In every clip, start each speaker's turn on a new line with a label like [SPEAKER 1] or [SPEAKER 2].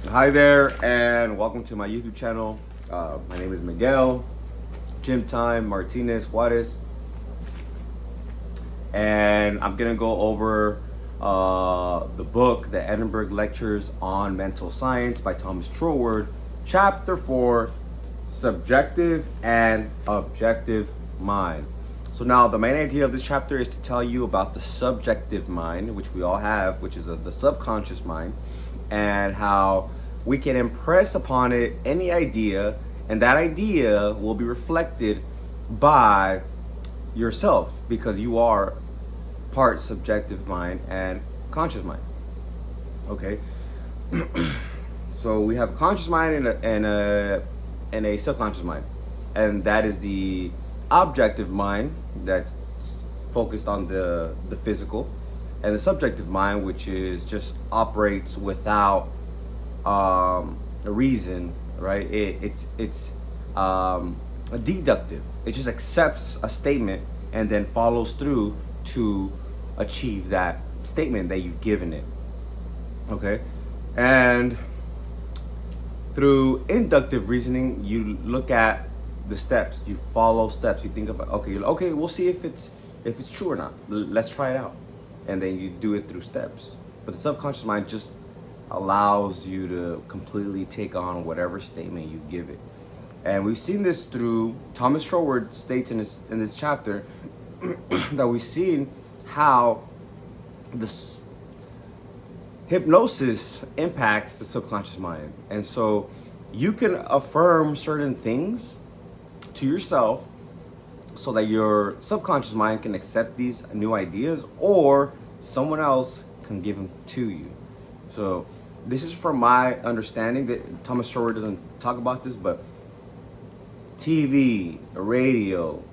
[SPEAKER 1] Hi there, and welcome to my YouTube channel. My name is Miguel, Gym Time Martinez Juarez, and I'm gonna go over the book, The Edinburgh Lectures on Mental Science by Thomas Troward, Chapter 4, Subjective and Objective Mind. So now the main idea of this chapter is to tell you about the subjective mind, which we all have, which is the subconscious mind, and how we can impress upon it any idea, and that idea will be reflected by yourself because you are part subjective mind and conscious mind. Okay, so we have a conscious mind and a subconscious mind, and that is the objective mind that's focused on the physical, and the subjective mind, which is just operates without a reason, right? It's deductive. It just accepts a statement and then follows through to achieve that statement that you've given it. Okay, and through inductive reasoning, you look at the steps, you follow steps, you think about okay, we'll see if it's true or not. Let's try it out, and then you do it through steps. But the subconscious mind just allows you to completely take on whatever statement you give it. And we've seen this through Thomas Troward states in this chapter that we've seen how this hypnosis impacts the subconscious mind. And so you can affirm certain things to yourself so that your subconscious mind can accept these new ideas, or someone else can give them to you. So this is from my understanding. That Thomas Troward doesn't talk about this, but TV, radio,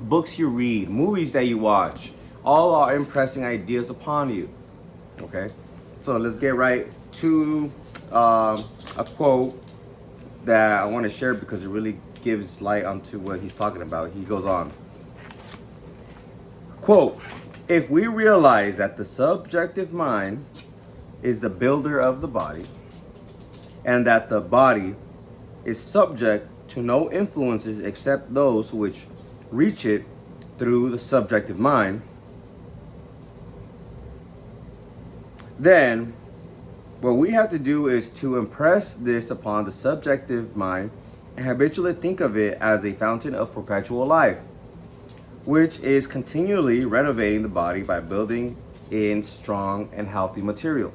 [SPEAKER 1] books you read, movies that you watch, all are impressing ideas upon you. Okay, so let's get right to a quote that I want to share because it really gives light onto what he's talking about. He goes on, quote, "If we realize that the subjective mind is the builder of the body, and that the body is subject to no influences except those which reach it through the subjective mind, then what we have to do is to impress this upon the subjective mind and habitually think of it as a fountain of perpetual life, which is continually renovating the body by building in strong and healthy material,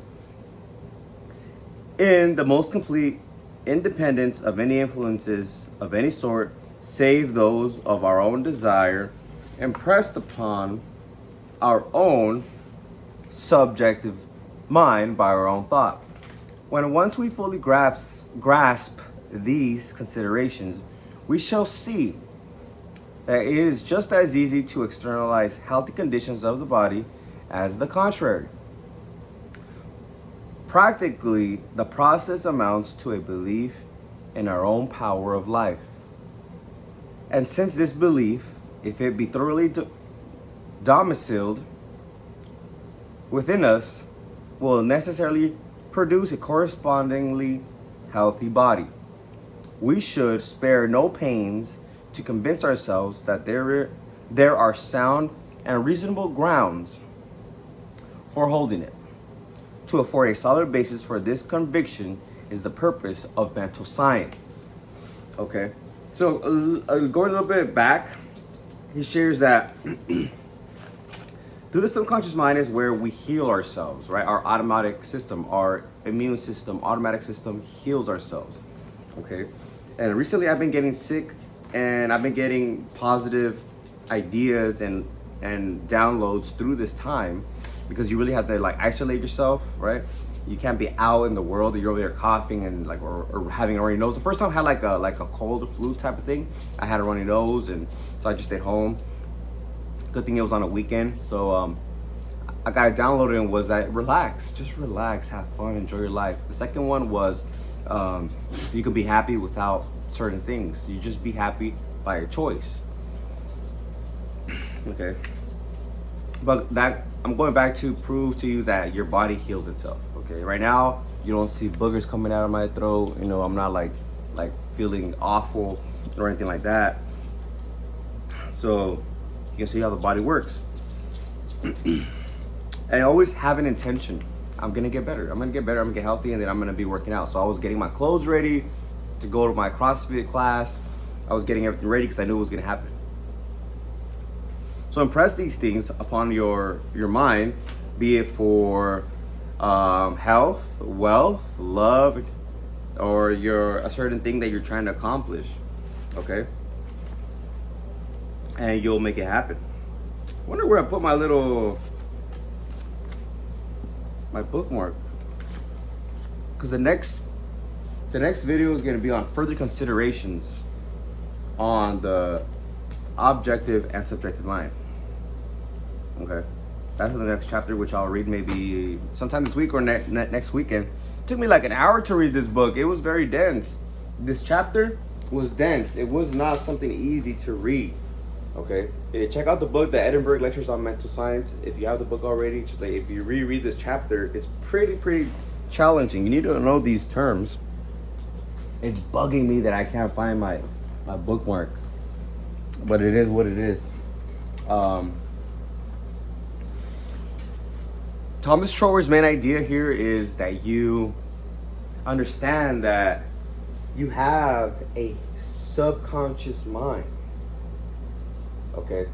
[SPEAKER 1] in the most complete independence of any influences of any sort, save those of our own desire, impressed upon our own subjective mind by our own thought. When once we fully grasp these considerations, we shall see that it is just as easy to externalize healthy conditions of the body as the contrary. Practically, the process amounts to a belief in our own power of life. And since this belief, if it be thoroughly domiciled within us, will necessarily produce a correspondingly healthy body, we should spare no pains to convince ourselves that there are sound and reasonable grounds for holding it. To afford a solid basis for this conviction is the purpose of mental science." Okay, so going a little bit back, he shares that through the subconscious mind is where we heal ourselves, right? Our automatic system, our immune system, automatic system heals ourselves. Okay, and recently I've been getting sick, and I've been getting positive ideas and downloads through this time, because you really have to like isolate yourself, right? You can't be out in the world. You're over there coughing and like or having a runny nose. The first time I had like a cold or flu type of thing, I had a runny nose, and so I just stayed home. Good thing it was on a weekend, so I got it downloaded, and was that relax, just relax, have fun, enjoy your life. The second one was you can be happy without certain things. You just be happy by your choice. Okay. But that I'm going back to prove to you that your body heals itself. Okay, right now you don't see boogers coming out of my throat. You know, I'm not like feeling awful or anything like that. So you can see how the body works. And always have an intention. I'm gonna get better. I'm gonna get better. I'm gonna get healthy, and then I'm gonna be working out. So I was getting my clothes ready to go to my CrossFit class. I was getting everything ready because I knew it was gonna happen. So impress these things upon your mind, be it for health, wealth, love, or a certain thing that you're trying to accomplish. Okay, and you'll make it happen. I wonder where I put my bookmark, because the next video is going to be on further considerations on the objective and subjective mind. Okay, that's the next chapter, which I'll read maybe sometime this week or next weekend. It took me like an hour to read this book. It was very dense. This chapter was dense. It was not something easy to read. Okay, check out the book, the Edinburgh Lectures on Mental Science. If you have the book already, just like if you reread this chapter, it's pretty challenging. You need to know these terms. It's bugging me that I can't find my bookmark, but it is what it is. Thomas Trower's main idea here is that you understand that you have a subconscious mind. Okay,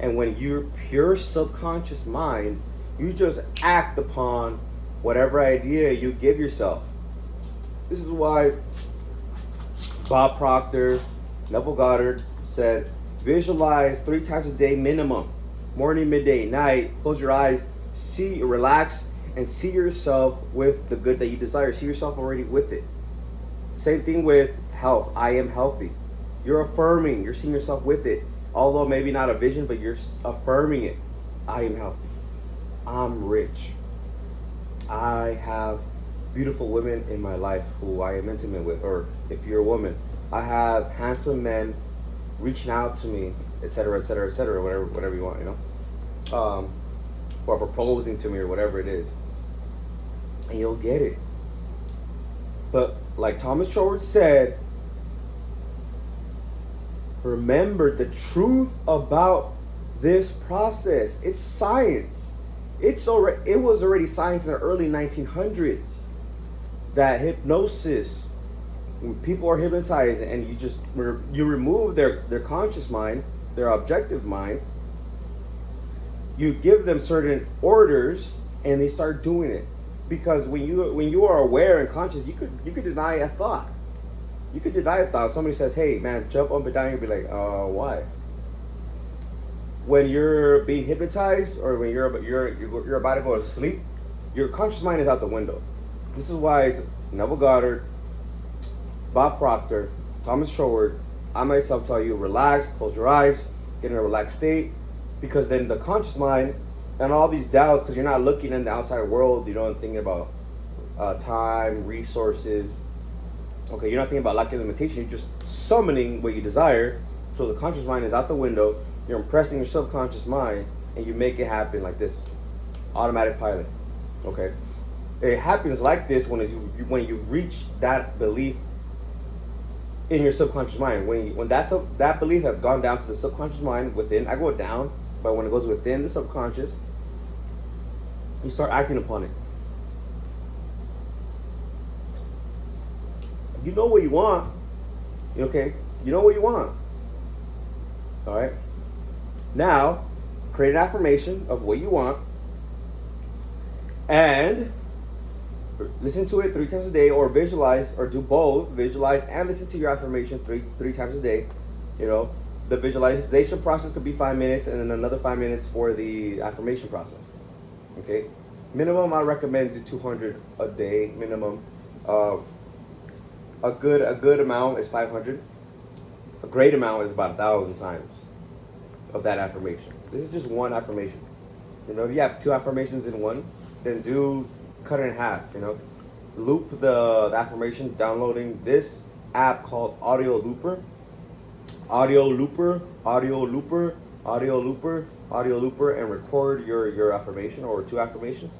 [SPEAKER 1] and when you're pure subconscious mind, you just act upon whatever idea you give yourself. This is why Bob Proctor, Neville Goddard said, visualize 3 times a day minimum, morning, midday, night. Close your eyes, see, relax, and see yourself with the good that you desire. See yourself already with it. Same thing with health. I am healthy. You're affirming. You're seeing yourself with it. Although maybe not a vision, but you're affirming it. I am healthy. I'm rich. I have beautiful women in my life who I am intimate with. Or if you're a woman, I have handsome men reaching out to me, etc., etc., etc., whatever you want, you know, or proposing to me or whatever it is, and you'll get it. But like Thomas Trower said, remember the truth about this process. It's science. It was already science in the early 1900s that hypnosis, when people are hypnotized and you remove their conscious mind, their objective mind, you give them certain orders and they start doing it. Because when you are aware and conscious, you could deny a thought. You could deny a thought. Somebody says, "Hey, man, jump up and down." You'll be like, why?" When you're being hypnotized or when you're about to go to sleep, your conscious mind is out the window. This is why it's Neville Goddard, Bob Proctor, Thomas Trower. I myself tell you, relax, close your eyes, get in a relaxed state, because then the conscious mind and all these doubts, because you're not looking in the outside world, you know, thinking about time, resources. Okay, you're not thinking about lack of limitation. You're just summoning what you desire. So the conscious mind is out the window. You're impressing your subconscious mind, and you make it happen like this, automatic pilot. Okay, it happens like this when you reach that belief in your subconscious mind. When that belief has gone down to the subconscious mind within. I go down, but when it goes within the subconscious, you start acting upon it. You know what you want. Okay? You know what you want. Alright? Now, create an affirmation of what you want. And listen to it 3 times a day, or visualize, or do both. Visualize and listen to your affirmation three times a day. You know, the visualization process could be 5 minutes, and then another 5 minutes for the affirmation process. Okay? Minimum, I recommend do 200 a day, minimum. A good amount is 500. A great amount is about 1,000 times of that affirmation. This is just one affirmation. You know, if you have 2 affirmations in one, then cut it in half. You know, loop the affirmation. Downloading this app called Audio Looper. audio looper and record your affirmation or two affirmations.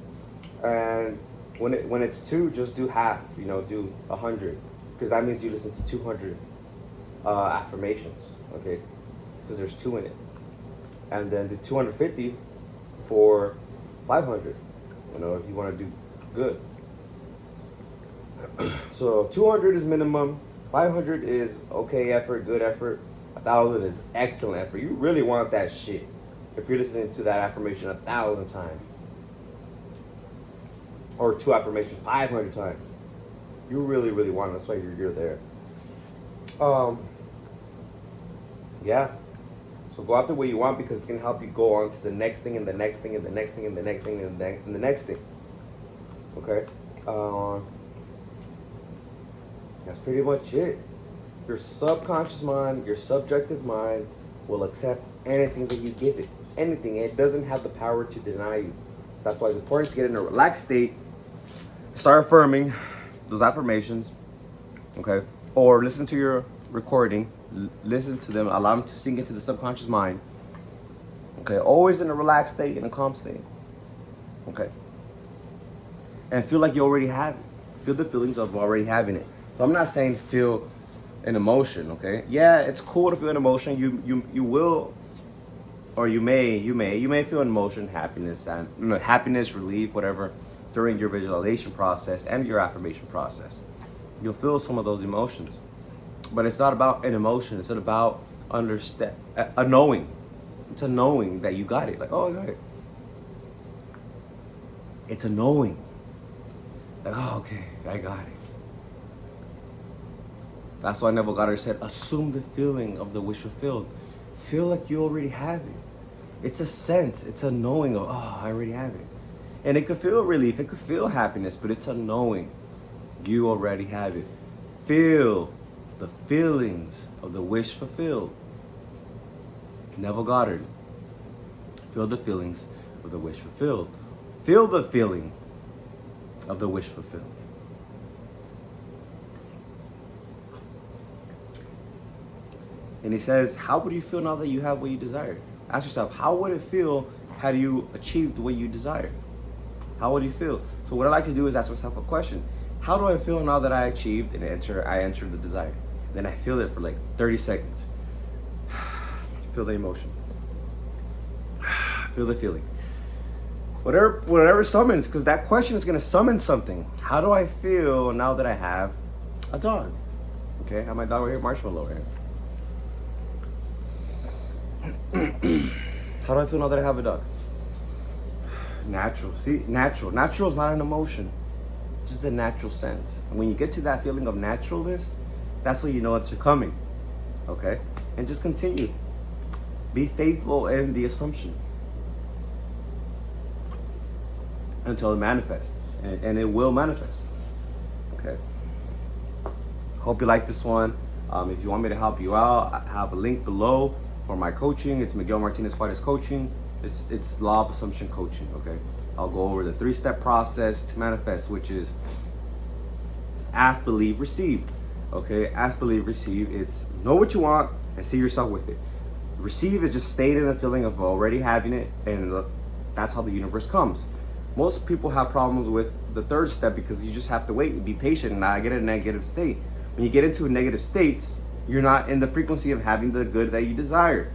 [SPEAKER 1] And when it's two, just do half. Do 100, because that means you listen to 200 affirmations. Okay, because there's two in it, and then do 250 for 500. If you want to do good. So 200 is minimum, 500 is okay effort, good effort, 1,000 is excellent effort. You really want that shit if you're listening to that affirmation 1,000 times. Or two affirmations 500 times. You really, really want it. That's why you're there. Yeah. So go after what you want, because it's going to help you go on to the next thing and the next thing and the next thing and the next thing and the next thing. Okay? That's pretty much it. Your subconscious mind, your subjective mind will accept anything that you give it. Anything. It doesn't have the power to deny you. That's why it's important to get in a relaxed state. Start affirming those affirmations. Okay? Or listen to your recording. Listen to them. Allow them to sink into the subconscious mind. Okay? Always in a relaxed state, in a calm state. Okay? And feel like you already have it. Feel the feelings of already having it. So I'm not saying feel an emotion, okay? Yeah, it's cool to feel an emotion. You will, or you may feel an emotion, happiness, and happiness, relief, whatever, during your visualization process and your affirmation process. You'll feel some of those emotions, but it's not about an emotion. It's about a knowing. It's a knowing that you got it. Like, oh, I got it. It's a knowing. Like, oh, okay, I got it. That's why Neville Goddard said, assume the feeling of the wish fulfilled. Feel like you already have it. It's a sense. It's a knowing of, oh, I already have it. And it could feel relief. It could feel happiness, but it's a knowing. You already have it. Feel the feelings of the wish fulfilled. Neville Goddard. Feel the feelings of the wish fulfilled. Feel the feeling of the wish fulfilled. And he says, how would you feel now that you have what you desire? Ask yourself, how would it feel had you achieved what you desire? How would you feel? So what I like to do is ask myself a question. How do I feel now that I achieved and I answered the desire? Then I feel it for like 30 seconds. Feel the emotion. Feel the feeling. Whatever summons, because that question is going to summon something. How do I feel now that I have a dog? Okay, I have my dog right here, Marshmallow right here. How do I feel now that I have a dog? Natural. See, natural. Natural is not an emotion. It's just a natural sense. And when you get to that feeling of naturalness, that's when you know it's coming. Okay? And just continue. Be faithful in the assumption until it manifests. And it will manifest. Okay? Hope you like this one. If you want me to help you out, I have a link below for my coaching. It's Miguel Martinez Juarez Coaching. It's Law of Assumption Coaching, okay? I'll go over the 3-step process to manifest, which is ask, believe, receive, okay? Ask, believe, receive. It's know what you want and see yourself with it. Receive is just stating the feeling of already having it, and that's how the universe comes. Most people have problems with the 3rd step because you just have to wait and be patient and not get in a negative state. When you get into a negative states, you're not in the frequency of having the good that you desire.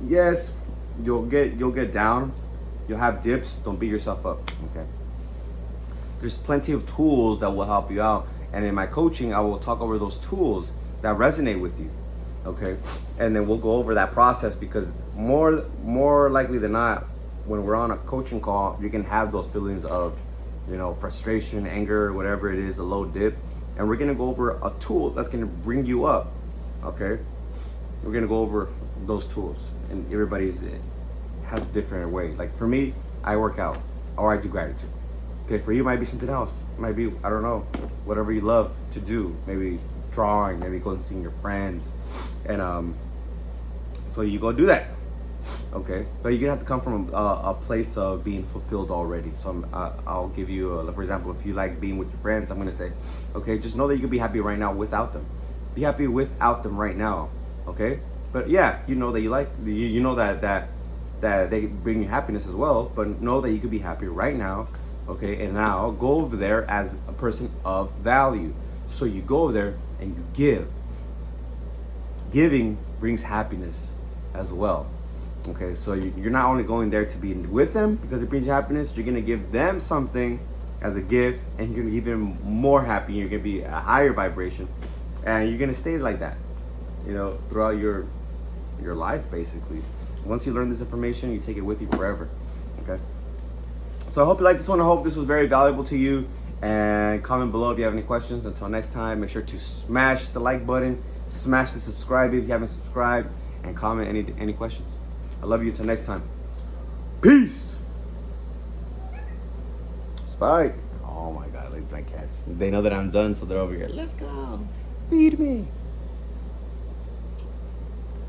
[SPEAKER 1] Yes, you'll get down. You'll have dips. Don't beat yourself up, okay? There's plenty of tools that will help you out. And in my coaching, I will talk over those tools that resonate with you, okay? And then we'll go over that process, because more likely than not, when we're on a coaching call, you can have those feelings of, frustration, anger, whatever it is, a low dip. And we're gonna go over a tool that's gonna bring you up, okay? We're gonna go over those tools, and everybody's has a different way. Like for me, I work out or I do gratitude. Okay, for you it might be something else. It might be, I don't know, whatever you love to do. Maybe drawing, maybe go and see your friends, and so you go do that. Okay, but you're gonna have to come from a place of being fulfilled already. So I'll give you, for example, if you like being with your friends, I'm gonna say, okay, just know that you can be happy right now without them. Be happy without them right now, okay? But yeah, you know that you like, you know that that they bring you happiness as well, but know that you could be happy right now, okay? And now go over there as a person of value. So you go over there and you give. Giving brings happiness as well. Okay, so you're not only going there to be with them because it brings you happiness, you're gonna give them something as a gift, and you're gonna be even more happy. You're gonna be a higher vibration, and you're gonna stay like that, throughout your life, basically. Once you learn this information, you take it with you forever. Okay. So I hope you like this one. I hope this was very valuable to you. And comment below if you have any questions. Until next time, make sure to smash the like button, smash the subscribe if you haven't subscribed, and comment any questions. I love you until next time. Peace. Spike. Oh my God, look at my cats. They know that I'm done, so they're over here. Let's go. Feed me.